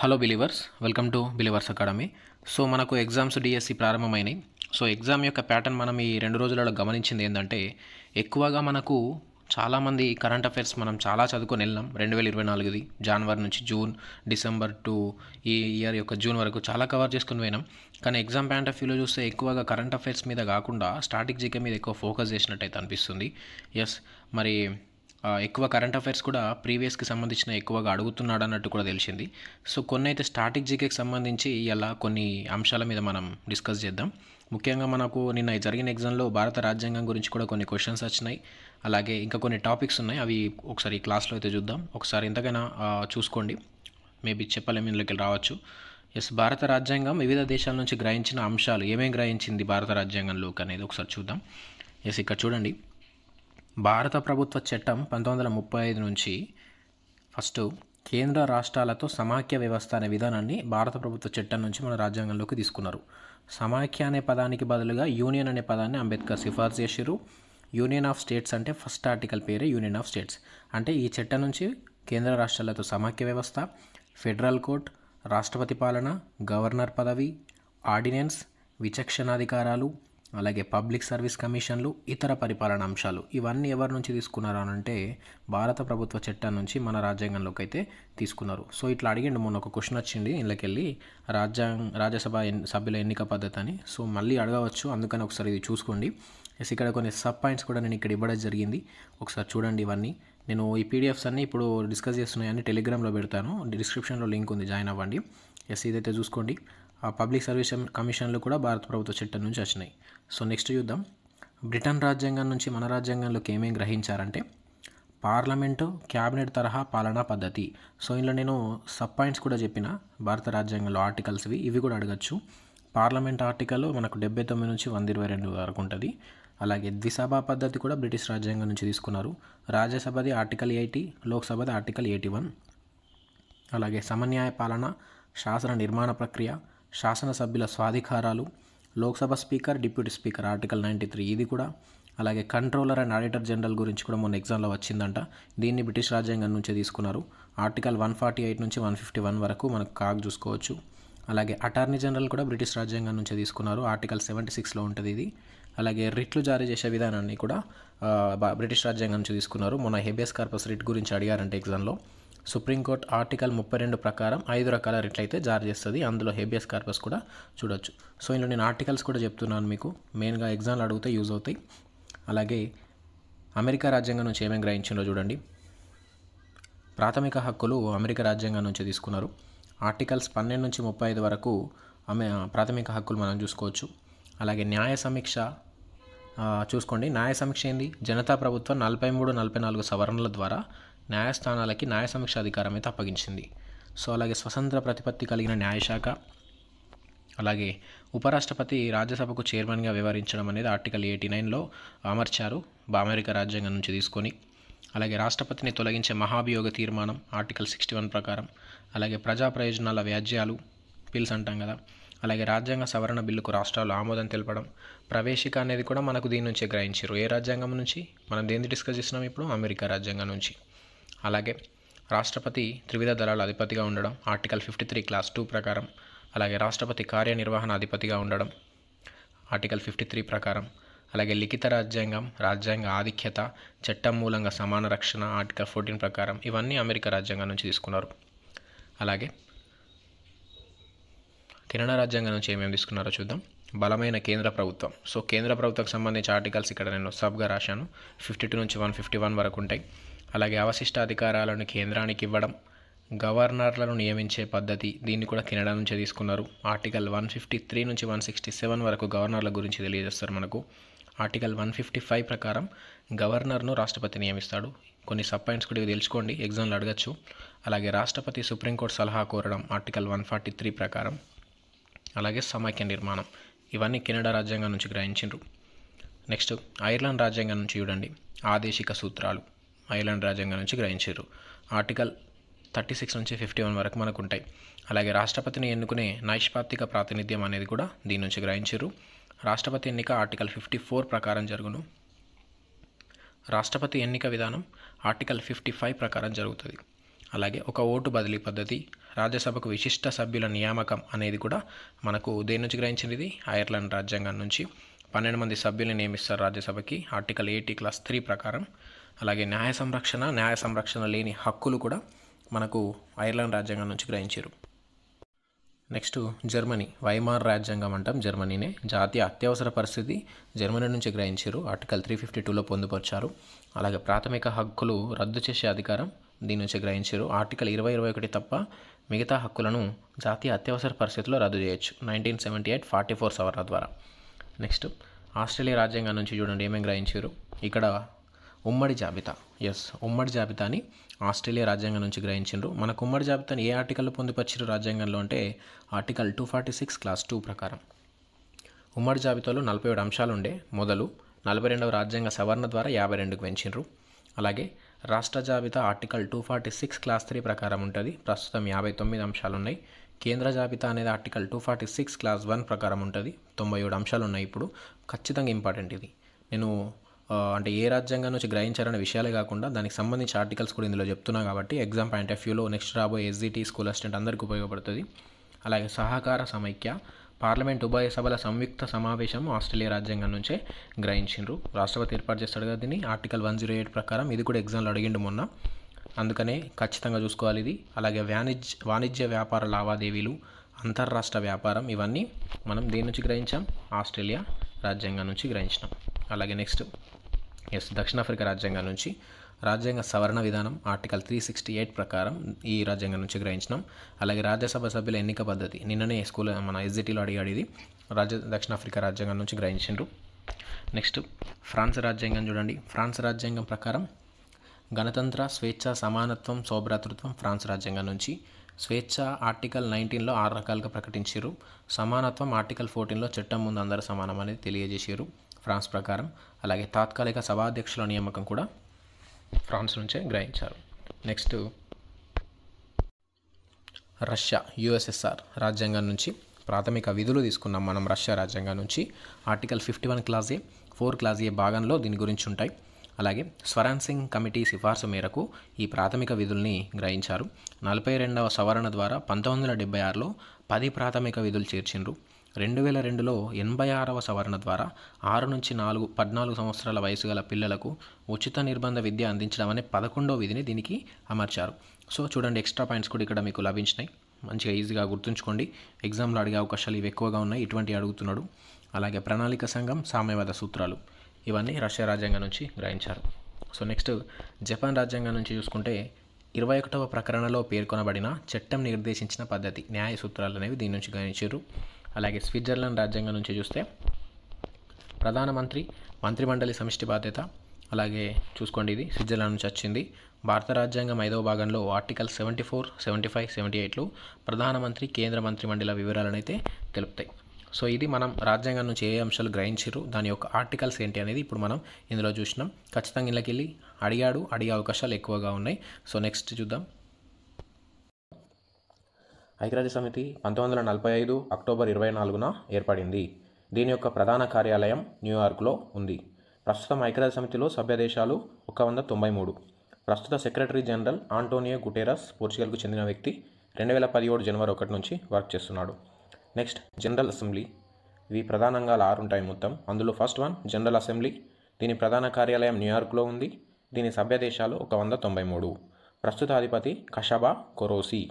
Hello believers, welcome to believers academy. So మనకు exams DSC ప్రారంభమైనాయి. So exam యొక్క pattern మనం ఈ 2 రోజులలో గమనించింది ఏంటంటే, ఎక్కువగా మనకు చాలామంది కరెంట్ అఫైర్స్ మనం చాలా చదువుకొని వెళ్ళాం. 2024ది జనవరి నుంచి జూన్, డిసెంబర్ టు ఈ ఇయర్ యొక్క జూన్ వరకు చాలా కవర్ చేసుకుని పోయినాం. కానీ ఎగ్జామ్ పాయింట్ ఆఫ్ వ్యూలో చూస్తే ఎక్కువగా కరెంట్ అఫైర్స్ మీద కాకుండా స్టాటిక్ జీకే మీద ఎక్కువ ఫోకస్ చేసినట్టయితే అనిపిస్తుంది. ఎస్, మరి ఎక్కువ కరెంట్ అఫైర్స్ కూడా ప్రీవియస్కి సంబంధించిన ఎక్కువగా అడుగుతున్నాడు అన్నట్టు కూడా తెలిసింది. సో కొన్ని అయితే స్టాటిక్ జీకేకి సంబంధించి ఇలా కొన్ని అంశాల మీద మనం డిస్కస్ చేద్దాం. ముఖ్యంగా మనకు నిన్న జరిగిన ఎగ్జామ్లో భారత రాజ్యాంగం గురించి కూడా కొన్ని క్వశ్చన్స్ వచ్చినాయి. అలాగే ఇంకా కొన్ని టాపిక్స్ ఉన్నాయి, అవి ఒకసారి ఈ క్లాస్లో అయితే చూద్దాం. ఒకసారి ఎంతకైనా చూసుకోండి, మేబీ చెప్పలేము ఇందులోకి రావచ్చు. ఎస్, భారత రాజ్యాంగం వివిధ దేశాల నుంచి గ్రహించిన అంశాలు ఏమేమి గ్రహించింది భారత రాజ్యాంగంలోకి అనేది ఒకసారి చూద్దాం. ఎస్, ఇక్కడ చూడండి. భారత ప్రభుత్వ చట్టం 1935 నుంచి ఫస్ట్ కేంద్ర రాష్ట్రాలతో సమాఖ్య వ్యవస్థ అనే విధానాన్ని భారత ప్రభుత్వ చట్టం నుంచి మన రాజ్యాంగంలోకి తీసుకున్నారు. సమాఖ్య అనే పదానికి బదులుగా యూనియన్ అనే పదాన్ని అంబేద్కర్ సిఫార్సు చేశారు. యూనియన్ ఆఫ్ స్టేట్స్ అంటే ఫస్ట్ ఆర్టికల్ పేరే యూనియన్ ఆఫ్ స్టేట్స్. అంటే ఈ చట్టం నుంచి కేంద్ర రాష్ట్రాలతో సమాఖ్య వ్యవస్థ, ఫెడరల్ కోర్ట్, రాష్ట్రపతి పాలన, గవర్నర్ పదవి, ఆర్డినెన్స్, విచక్షణాధికారాలు, అలాగే పబ్లిక్ సర్వీస్ కమిషన్లు, ఇతర పరిపాలన అంశాలు ఇవన్నీ ఎవరి నుంచి తీసుకున్నారు అని అంటే భారత ప్రభుత్వ చట్టం నుంచి మన రాజ్యాంగంలోకి అయితే తీసుకున్నారు. సో ఇట్లా అడిగిండు, మొన్న ఒక క్వశ్చన్ వచ్చింది ఇందులోకెళ్ళి రాజ్యసభ సభ్యుల ఎన్నిక పద్ధతి అని. సో మళ్ళీ అడగవచ్చు, అందుకని ఒకసారి ఇది చూసుకోండి. ఎస్, ఇక్కడ కొన్ని సబ్ పాయింట్స్ కూడా నేను ఇక్కడ ఇవ్వడం జరిగింది, ఒకసారి చూడండి. ఇవన్నీ నేను ఈ పీడిఎఫ్స్ అన్నీ ఇప్పుడు డిస్కస్ చేస్తున్నాయని టెలిగ్రామ్లో పెడతాను, డిస్క్రిప్షన్లో లింక్ ఉంది, జాయిన్ అవ్వండి. ఎస్, ఇదైతే చూసుకోండి. పబ్లిక్ సర్వీస్ కమిషన్లు కూడా భారత ప్రభుత్వ చట్టం నుంచి వచ్చినాయి. సో నెక్స్ట్ చూద్దాం. బ్రిటన్ రాజ్యాంగం నుంచి మన రాజ్యాంగంలోకి ఏమేమి గ్రహించారంటే పార్లమెంటు, క్యాబినెట్ తరహా పాలనా పద్ధతి. సో ఇందులో నేను సబ్ పాయింట్స్ కూడా చెప్పిన భారత రాజ్యాంగంలో ఆర్టికల్స్వి, ఇవి కూడా అడగచ్చు. పార్లమెంట్ ఆర్టికల్ మనకు 79 నుంచి 122 వరకు ఉంటుంది. అలాగే ద్విసభా పద్ధతి కూడా బ్రిటిష్ రాజ్యాంగం నుంచి తీసుకున్నారు. రాజ్యసభది ఆర్టికల్ 80, లోక్సభది ఆర్టికల్ 81. అలాగే సమన్యాయ పాలన, శాసన నిర్మాణ ప్రక్రియ, శాసనసభ్యుల స్వాధికారాలు, Lok Sabha speaker, deputy speaker article 93 ఇది కూడా. అలాగే కంట్రోలర్ అండ్ ఆడిటర్ జనరల్ గురించి కూడా మొన్న ఎగ్జామ్లో వచ్చిందంట, దీన్ని బ్రిటిష్ రాజ్యాంగం నుంచే తీసుకున్నారు. ఆర్టికల్ 148 నుంచి 151 వరకు మనకు కాగ్ చూసుకోవచ్చు. అలాగే అటార్నీ జనరల్ కూడా బ్రిటిష్ రాజ్యాంగం నుంచే తీసుకున్నారు, ఆర్టికల్ 76లో ఉంటుంది ఇది. అలాగే రిట్లు జారీ చేసే విధానాన్ని కూడా బ్రిటిష్ రాజ్యాంగం నుంచి తీసుకున్నారు. మొన్న హెబియస్ కార్పస్ రిట్ గురించి అడిగారంటే ఎగ్జామ్లో. సుప్రీంకోర్టు ఆర్టికల్ 32 ప్రకారం 5 రకాల రిట్లు అయితే జారీ చేస్తుంది, అందులో హెబియస్ కార్పస్ కూడా చూడొచ్చు. సో ఇందులో నేను ఆర్టికల్స్ కూడా చెప్తున్నాను మీకు, మెయిన్గా ఎగ్జామ్లు అడిగితే యూజ్ అవుతాయి. అలాగే అమెరికా రాజ్యాంగం నుంచి ఏమేమి గ్రహించిందో చూడండి. ప్రాథమిక హక్కులు అమెరికా రాజ్యాంగం నుంచి తీసుకున్నారు. ఆర్టికల్స్ 12 నుంచి 35 వరకు ప్రాథమిక హక్కులు మనం చూసుకోవచ్చు. అలాగే న్యాయ సమీక్ష చూసుకోండి. న్యాయ సమీక్ష ఏంది? జనతా ప్రభుత్వం 43, 44 సవరణల ద్వారా న్యాయస్థానాలకి న్యాయ సమీక్ష అధికారం అయితే అప్పగించింది. సో అలాగే స్వతంత్ర ప్రతిపత్తి కలిగిన న్యాయశాఖ, అలాగే ఉపరాష్ట్రపతి రాజ్యసభకు చైర్మన్గా వ్యవహరించడం అనేది ఆర్టికల్ 89లో అమర్చారు అమెరికా రాజ్యాంగం నుంచి తీసుకొని. అలాగే రాష్ట్రపతిని తొలగించే మహాభియోగ తీర్మానం ఆర్టికల్ 61 ప్రకారం. అలాగే ప్రజా ప్రయోజనాల వ్యాజ్యాలు, బిల్స్ అంటాం కదా. అలాగే రాజ్యాంగ సవరణ బిల్లుకు రాష్ట్రాలు ఆమోదం తెలపడం, ప్రవేశిక అనేది కూడా మనకు దీని నుంచే గ్రహించారు. ఏ రాజ్యాంగం నుంచి? మనం దేన్ని డిస్కస్ చేస్తున్నాం ఇప్పుడు? అమెరికా రాజ్యాంగం నుంచి. అలాగే రాష్ట్రపతి త్రివిధ దళాల అధిపతిగా ఉండడం ఆర్టికల్ 53 క్లాస్ 2 ప్రకారం. అలాగే రాష్ట్రపతి కార్యనిర్వహణ అధిపతిగా ఉండడం ఆర్టికల్ 53 ప్రకారం. అలాగే లిఖిత రాజ్యాంగం, రాజ్యాంగ ఆధిక్యత, చట్టం మూలంగా సమాన రక్షణ ఆర్టికల్ 14 ప్రకారం. ఇవన్నీ అమెరికా రాజ్యాంగం నుంచి తీసుకున్నారు. అలాగే కెనడా రాజ్యాంగం నుంచి ఏమేమి తీసుకున్నారో చూద్దాం. బలమైన కేంద్ర ప్రభుత్వం. సో కేంద్ర ప్రభుత్వంకి సంబంధించి ఆర్టికల్స్ ఇక్కడ నేను సబ్గా రాశాను, 52 నుంచి 151 వరకు ఉంటాయి. అలాగే అవశిష్ట అధికారాలను కేంద్రానికి ఇవ్వడం, గవర్నర్లను నియమించే పద్ధతి, దీన్ని కూడా కెనడా నుంచే తీసుకున్నారు. ఆర్టికల్ 153 నుంచి 167 వరకు గవర్నర్ల గురించి తెలియజేస్తారు మనకు. ఆర్టికల్ 155 ప్రకారం గవర్నర్ను రాష్ట్రపతి నియమిస్తాడు. కొన్ని సబ్ పాయింట్స్ కూడా తెలుసుకోండి, ఎగ్జామ్లో అడగచ్చు. అలాగే రాష్ట్రపతి సుప్రీంకోర్టు సలహా కోరడం ఆర్టికల్ 143 ప్రకారం. అలాగే సమాఖ్య నిర్మాణం, ఇవన్నీ కెనడా రాజ్యాంగం నుంచి గ్రహించారు. నెక్స్ట్ ఐర్లాండ్ రాజ్యాంగం నుంచి చూడండి. ఆదేశిక సూత్రాలు ఐర్లాండ్ రాజ్యాంగం నుంచి గ్రహించారు. ఆర్టికల్ 36 నుంచి 51 వరకు మనకు ఉంటాయి. అలాగే రాష్ట్రపతిని ఎన్నుకునే నైష్పాత్తిక ప్రాతినిధ్యం అనేది కూడా దీని నుంచి గ్రహించారు. రాష్ట్రపతి ఎన్నిక ఆర్టికల్ 54 ప్రకారం జరుగును. రాష్ట్రపతి ఎన్నిక విధానం ఆర్టికల్ 55 ప్రకారం జరుగుతుంది. అలాగే ఒక ఓటు బదిలీ పద్ధతి, రాజ్యసభకు విశిష్ట సభ్యుల నియామకం అనేది కూడా మనకు దేని నుంచి గ్రహించింది? ఇది ఐర్లాండ్ రాజ్యాంగం నుంచి. 12 మంది సభ్యుల్ని నియమిస్తారు రాజ్యసభకి, ఆర్టికల్ 80 క్లాస్ 3 ప్రకారం. అలాగే న్యాయ సంరక్షణ లేని హక్కులు కూడా మనకు ఐర్లాండ్ రాజ్యాంగం నుంచి గ్రహించారు. నెక్స్ట్ జర్మనీ, వైమార్ రాజ్యాంగం అంటాం జర్మనీనే. జాతీయ అత్యవసర పరిస్థితి జర్మనీ నుంచి గ్రహించారు, ఆర్టికల్ 352లో పొందుపరిచారు. అలాగే ప్రాథమిక హక్కులు రద్దు చేసే అధికారం దీని నుంచి గ్రహించారు. ఆర్టికల్ 2021 తప్ప మిగతా హక్కులను జాతీయ అత్యవసర పరిస్థితిలో రద్దు చేయొచ్చు, 1978 44 సవరణ ద్వారా. నెక్స్ట్ ఆస్ట్రేలియా రాజ్యాంగం నుంచి చూడండి ఏమేమి గ్రహించారు. ఇక్కడ ఉమ్మడి జాబితాని ఆస్ట్రేలియా రాజ్యాంగం నుంచి గ్రహించారు. మనకు ఉమ్మడి జాబితాని ఏ ఆర్టికల్లో పొందుపరిచారు రాజ్యాంగంలో అంటే ఆర్టికల్ 246 క్లాస్ 2 ప్రకారం. ఉమ్మడి జాబితాలో 47 అంశాలు ఉండే, మొదలు 42వ రాజ్యాంగ సవరణ ద్వారా 52కు పెంచారు. అలాగే రాష్ట్ర జాబితా ఆర్టికల్ 246 క్లాస్ 3 ప్రకారం ఉంటుంది, ప్రస్తుతం 59 అంశాలు ఉన్నాయి. కేంద్ర జాబితా అనేది ఆర్టికల్ 246 క్లాస్ 1 ప్రకారం ఉంటుంది, 97 అంశాలు ఉన్నాయి. ఇప్పుడు ఖచ్చితంగా ఇంపార్టెంట్ ఇది. నేను అంటే ఏ రాజ్యాంగం నుంచి గ్రహించారనే విషయాలే కాకుండా దానికి సంబంధించి ఆర్టికల్స్ కూడా ఇందులో చెప్తున్నా కాబట్టి ఎగ్జామ్ పాయింట్ ఆఫ్ వ్యూలో నెక్స్ట్ రాబోయే ఎస్జిటి స్కూల్ అసిస్టెంట్ అందరికీ ఉపయోగపడుతుంది. అలాగే సహకార సమైక్య పార్లమెంట్ ఉభయ సభల సంయుక్త సమావేశం ఆస్ట్రేలియా రాజ్యాంగం నుంచే గ్రహించిండ్రు. రాష్ట్రపతి ఏర్పాటు చేస్తాడు కదా దీన్ని, ఆర్టికల్ 108 ప్రకారం. ఇది కూడా ఎగ్జామ్లో అడిగిండు మొన్న, అందుకనే ఖచ్చితంగా చూసుకోవాలి ఇది. అలాగే వాణిజ్య వ్యాపార లావాదేవీలు, అంతర్రాష్ట్ర వ్యాపారం, ఇవన్నీ మనం దేని నుంచి గ్రహించాం? ఆస్ట్రేలియా రాజ్యాంగం నుంచి గ్రహించినాం. అలాగే నెక్స్ట్ దక్షిణాఫ్రికా రాజ్యాంగం నుంచి రాజ్యాంగ సవరణ విధానం ఆర్టికల్ 368 ప్రకారం ఈ రాజ్యాంగం నుంచి గ్రహించినాం. అలాగే రాజ్యసభ సభ్యుల ఎన్నిక పద్ధతి నిన్ననే స్కూల్ మన ఎస్జిటిలో అడిగాడు, ఇది దక్షిణాఫ్రికా రాజ్యాంగం నుంచి గ్రహించిండ్రు. నెక్స్ట్ ఫ్రాన్స్ రాజ్యాంగం చూడండి. ఫ్రాన్స్ రాజ్యాంగం ప్రకారం గణతంత్ర, స్వేచ్ఛ, సమానత్వం, సౌభ్రాతృత్వం ఫ్రాన్స్ రాజ్యాంగం నుంచి. స్వేచ్ఛ ఆర్టికల్ 19లో 6 రకాలుగా ప్రకటించారు. సమానత్వం ఆర్టికల్ 14లో చట్టం ముందు అందరూ సమానం అనేది తెలియజేశారు ఫ్రాన్స్ ప్రకారం. అలాగే తాత్కాలిక సభాధ్యక్షుల నియామకం కూడా ఫ్రాన్స్ నుంచే గ్రహించారు. నెక్స్ట్ రష్యా యుఎస్ఎస్ఆర్ రాజ్యాంగం నుంచి ప్రాథమిక విధులు తీసుకున్నాం మనం రష్యా రాజ్యాంగం నుంచి. ఆర్టికల్ 51 క్లాజ్ ఏ, 4 క్లాజ్ ఏ భాగంలో దీని గురించి ఉంటాయి. అలాగే స్వరాన్ సింగ్ కమిటీ సిఫార్సు మేరకు ఈ ప్రాథమిక విధుల్ని గ్రహించారు. 42వ సవరణ ద్వారా 1976లో 10 ప్రాథమిక విధులు చేర్చిండ్రు. 2002లో 86వ సవరణ ద్వారా 6 నుంచి 14 సంవత్సరాల వయసు గల పిల్లలకు ఉచిత నిర్బంధ విద్య అందించడం అనే 11వ విధిని దీనికి అమర్చారు. సో చూడండి, ఎక్స్ట్రా పాయింట్స్ కూడా ఇక్కడ మీకు లభించినాయి, మంచిగా ఈజీగా గుర్తుంచుకోండి. ఎగ్జామ్లో అడిగే అవకాశాలు ఇవి ఎక్కువగా ఉన్నాయి, ఇటువంటి అడుగుతున్నాడు. అలాగే ప్రణాళిక సంఘం, సామ్యవాద సూత్రాలు, ఇవన్నీ రష్యా రాజ్యాంగం నుంచి గ్రహించారు. సో నెక్స్ట్ జపాన్ రాజ్యాంగం నుంచి చూసుకుంటే 21వ ప్రకరణలో పేర్కొనబడిన చట్టం నిర్దేశించిన పద్ధతి, న్యాయ సూత్రాలు అనేవి దీని నుంచి గ్రహించారు. అలాగే స్విట్జర్లాండ్ రాజ్యాంగం నుంచి చూస్తే ప్రధానమంత్రి, మంత్రిమండలి సమిష్టి బాధ్యత. అలాగే చూసుకోండి, ఇది స్విట్జర్లాండ్ నుంచి వచ్చింది. భారత రాజ్యాంగం 5వ భాగంలో ఆర్టికల్ 74, 75, 78లో ప్రధానమంత్రి, కేంద్ర మంత్రిమండలి వివరాలను అయితే తెలుపుతాయి. సో ఇది మనం రాజ్యాంగం నుంచి ఏ అంశాలు గ్రహించారు, దాని యొక్క ఆర్టికల్స్ ఏంటి అనేది ఇప్పుడు మనం ఇందులో చూసినాం. ఖచ్చితంగా ఇళ్ళకి వెళ్ళి అడిగే అవకాశాలు ఎక్కువగా ఉన్నాయి. సో నెక్స్ట్ చూద్దాం. ఐక్యరాజ్య సమితి 1945 అక్టోబర్ 24న ఏర్పడింది. దీని యొక్క ప్రధాన కార్యాలయం న్యూయార్క్లో ఉంది. ప్రస్తుతం ఐక్యరాజ్య సమితిలో సభ్య దేశాలు 193. ప్రస్తుత సెక్రటరీ జనరల్ ఆంటోనియో గుటెరస్ పోర్చుగల్కు చెందిన వ్యక్తి. 2017 జనవరి 1 నుంచి వర్క్ చేస్తున్నాడు. Next general assembly. ఇవి ప్రధానంగా 6 ఉంటాయి మొత్తం. అందులో ఫస్ట్ వన్ జనరల్ అసెంబ్లీ. దీని ప్రధాన కార్యాలయం న్యూయార్క్లో ఉంది. దీని సభ్య దేశాలు 193. ప్రస్తుత అధిపతి కషబా కొరోసి.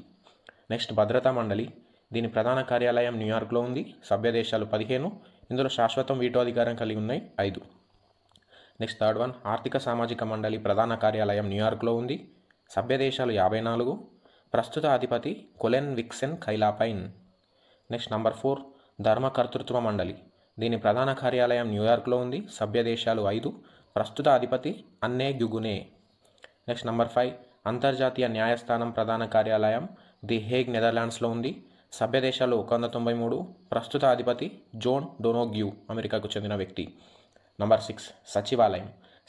నెక్స్ట్ భద్రతా మండలి. దీని ప్రధాన కార్యాలయం న్యూయార్క్లో ఉంది. సభ్య దేశాలు 15. ఇందులో శాశ్వతం వీటో అధికారం కలిగి ఉన్నాయి 5. నెక్స్ట్ థర్డ్ వన్ ఆర్థిక సామాజిక మండలి. ప్రధాన కార్యాలయం న్యూయార్క్లో ఉంది. సభ్య దేశాలు 54. ప్రస్తుత అధిపతి కొలెన్ విక్సెన్ ఖైలాపైన్. నెక్స్ట్ నంబర్ 4 ధర్మకర్తృత్వ మండలి. దీని ప్రధాన కార్యాలయం న్యూయార్క్లో ఉంది. సభ్య దేశాలు 5. ప్రస్తుత అధిపతి అన్నే గ్యుగునే. నెక్స్ట్ నంబర్ 5 అంతర్జాతీయ న్యాయస్థానం ప్రధాన కార్యాలయం ది హేగ్ నెదర్లాండ్స్లో ఉంది. సభ్య దేశాలు 193. ప్రస్తుత అధిపతి జోన్ డొనోగ్యూ, అమెరికాకు చెందిన వ్యక్తి. నంబర్ 6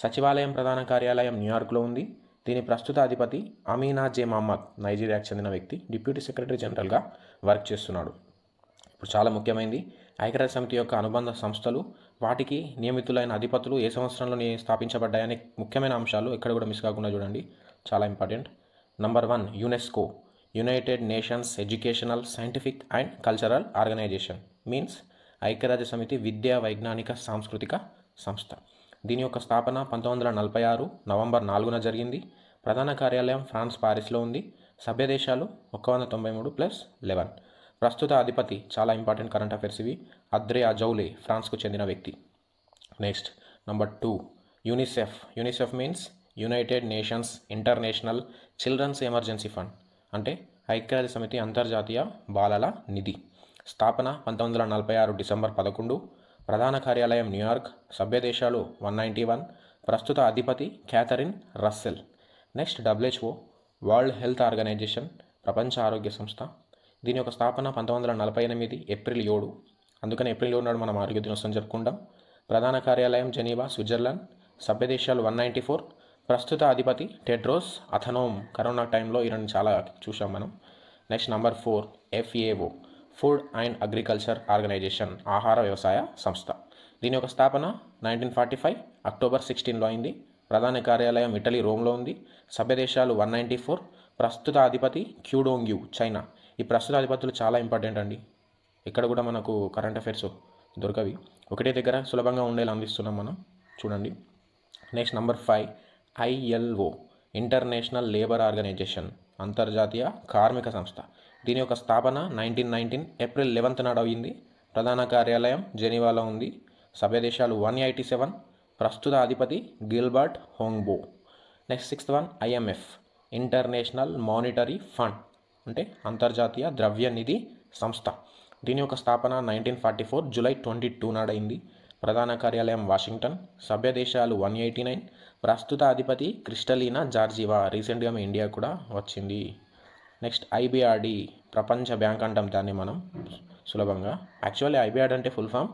సచివాలయం ప్రధాన కార్యాలయం న్యూయార్క్లో ఉంది. దీని ప్రస్తుత అధిపతి అమీనా జే మహమ్మద్, నైజీరియాకు చెందిన వ్యక్తి, డిప్యూటీ సెక్రటరీ జనరల్గా వర్క్ చేస్తున్నాడు. ఇప్పుడు చాలా ముఖ్యమైనది ఐక్యరాజ్య సమితి యొక్క అనుబంధ సంస్థలు, వాటికి నియమితులైన అధిపతులు ఏ సంవత్సరంలో స్థాపించబడ్డాయనే ముఖ్యమైన అంశాలు ఎక్కడ కూడా మిస్ కాకుండా చూడండి, చాలా important. Number 1 UNESCO, United Nations Educational, Scientific and Cultural Organization, means ఐక్యరాజ్య సమితి విద్యా, వైజ్ఞానిక, సాంస్కృతిక సంస్థ. దీని యొక్క స్థాపన 1946 నవంబర్ 4న జరిగింది. ప్రధాన కార్యాలయం ఫ్రాన్స్ పారిస్లో ఉంది. సభ్య దేశాలు 193+11. ప్రస్తుత అధిపతి, చాలా ఇంపార్టెంట్ కరెంట్ అఫైర్స్ ఇవి, అద్రే అజౌలే, ఫ్రాన్స్కు చెందిన వ్యక్తి. Next number 2 UNICEF. UNICEF means United Nations International Children's Emergency Fund, అంటే ఐక్యరాజ్య సమితి అంతర్జాతీయ బాలల నిధి. స్థాపన 1946 డిసెంబర్ 11. ప్రధాన కార్యాలయం న్యూయార్క్. సభ్య దేశాలు 191. ప్రస్తుత అధిపతి Catherine Russell. Next WHO, world health organisation, ప్రపంచ ఆరోగ్య సంస్థ. దీని యొక్క స్థాపన 1948 ఏప్రిల్ 7. అందుకని ఏప్రిల్ 7 నాడు మనం ఆరోగ్య దినోత్సవం జరుపుకుంటాం. ప్రధాన కార్యాలయం జెనీవా, స్విట్జర్లాండ్. సభ్య దేశాలు 194. ప్రస్తుత అధిపతి టెడ్రోస్ అథనోమ్. కరోనా టైంలో ఈయనని చాలా చూసాం మనం. Next number 4 FAO, food and agriculture organisation, ఆహార వ్యవసాయ సంస్థ. దీని యొక్క స్థాపన 1945 అక్టోబర్ 16లో అయింది. ప్రధాన కార్యాలయం ఇటలీ, రోమ్లో ఉంది. సభ్య దేశాలు 194. ప్రస్తుత అధిపతి క్యూడోంగ్యూ, చైనా. ఈ ప్రస్తుత అధిపతులు చాలా ఇంపార్టెంట్ అండి. ఇక్కడ కూడా మనకు కరెంట్ అఫైర్స్ దొరకవి, ఒకటే దగ్గర సులభంగా ఉండేలా అందిస్తున్నాం మనం, చూడండి. Next number 5 ILO, international labour organisation, అంతర్జాతీయ కార్మిక సంస్థ. దీని యొక్క స్థాపన 1919 ఏప్రిల్ 11 నాడు అయింది. ప్రధాన కార్యాలయం జెనీవాలో ఉంది. సభ్య దేశాలు 187. ప్రస్తుత అధిపతి Gilbert Houngbo. Next 6th one IMF, international monetary fund, అంటే అంతర్జాతీయ ద్రవ్య నిధి సంస్థ. దీని యొక్క స్థాపన 1944 జూలై 22 నాడైంది. ప్రధాన కార్యాలయం వాషింగ్టన్. సభ్య దేశాలు 189. ప్రస్తుత అధిపతి క్రిస్టలీనా జార్జివా, రీసెంట్గా మీ ఇండియా కూడా వచ్చింది. నెక్స్ట్ IBRD, ప్రపంచ బ్యాంక్ అంటాం దాన్ని మనం సులభంగా. యాక్చువల్లీ IBRD అంటే full form